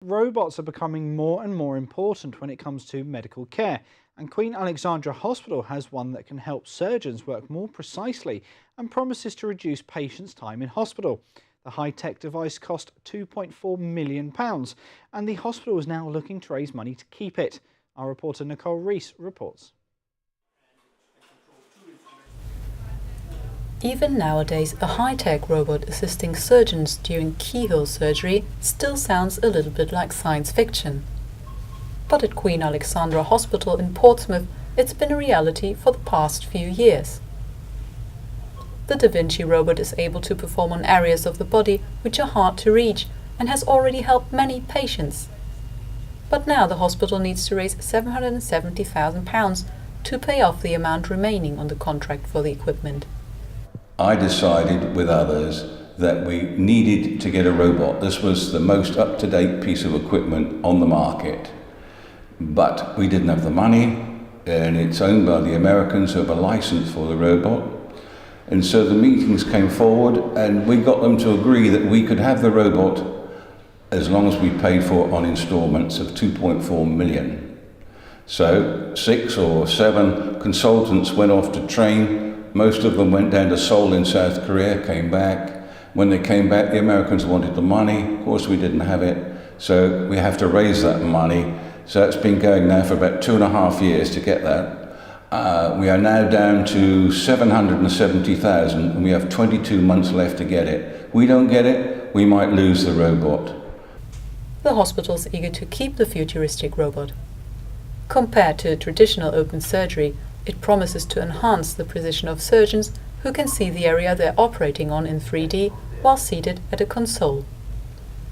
Robots are becoming more and more important when it comes to medical care, and Queen Alexandra Hospital has one that can help surgeons work more precisely and promises to reduce patients' time in hospital. The high-tech device cost £2.4 million, and the hospital is now looking to raise money to keep it. Our reporter Nicole Ris reports. Even nowadays, a high-tech robot assisting surgeons during keyhole surgery still sounds a little bit like science fiction. But at Queen Alexandra Hospital in Portsmouth, it's been a reality for the past few years. The Da Vinci robot is able to perform on areas of the body which are hard to reach and has already helped many patients. But now the hospital needs to raise £770,000 to pay off the amount remaining on the contract for the equipment. I decided with others that we needed to get a robot. This was the most up-to-date piece of equipment on the market. But we didn't have the money, and it's owned by the Americans who have a license for the robot. And so the meetings came forward, and we got them to agree that we could have the robot as long as we paid for it on installments of 2.4 million. So 6 or 7 consultants went off to train. Most of them went down to Solent in South Korea, came back. When they came back, the Americans wanted the money. Of course, we didn't have it, so we have to raise that money. So it's been going now for about 2.5 years to get that. We are now down to 770,000, and we have 22 months left to get it. If we don't get it, we might lose the robot. The hospital is eager to keep the futuristic robot. Compared to traditional open surgery, it promises to enhance the precision of surgeons who can see the area they're operating on in 3D while seated at a console.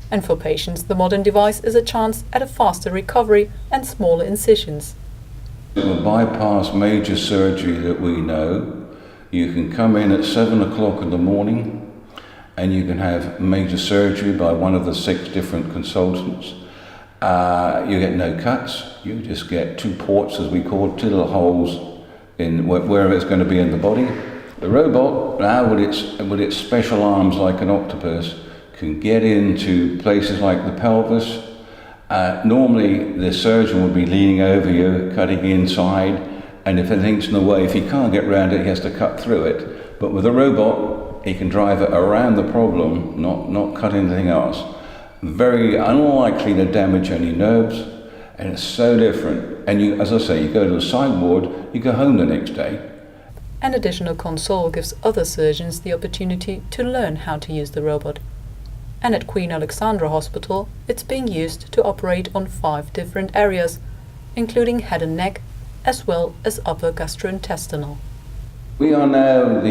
And for patients, the modern device is a chance at a faster recovery and smaller incisions. It will bypass major surgery that we know. You can come in at 7 o'clock in the morning and you can have major surgery by one of the 6 different consultants. You get no cuts, you just get 2 ports, as we call it, 2 little holes in wherever it's going to be in the body. The robot, now with its special arms like an octopus, can get into places like the pelvis. Normally the surgeon would be leaning over you, cutting inside, and if anything's in the way, if he can't get around it, he has to cut through it. But with a robot, he can drive it around the problem, not cut anything else. Very unlikely to damage any nerves, and it's so different. And you, as I say, you go to a sideboard, you go home the next day. An additional console gives other surgeons the opportunity to learn how to use the robot. And at Queen Alexandra Hospital, it's being used to operate on 5 different areas, including head and neck, as well as upper gastrointestinal. We are now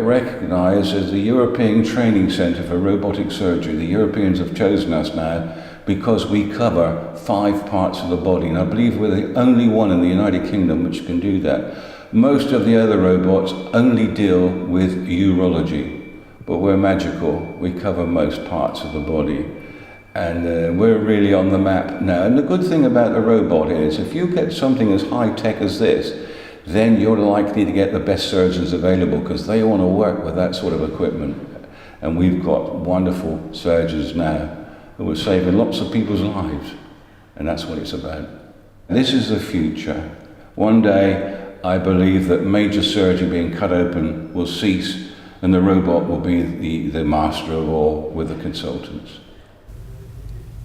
recognised as the European Training Centre for Robotic Surgery. The Europeans have chosen us now because we cover 5 parts of the body, and I believe we're the only one in the United Kingdom which can do that. Most of the other robots only deal with urology, but we're magical. We cover most parts of the body, and we're really on the map now. And the good thing about the robot is, if you get something as high-tech as this, then you're likely to get the best surgeons available because they want to work with that sort of equipment. And we've got wonderful surgeons now who are saving lots of people's lives, and that's what it's about. This is the future. One day, I believe that major surgery being cut open will cease, and the robot will be the master of all with the consultants.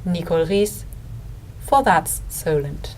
Nicole Ris, for That's Solent.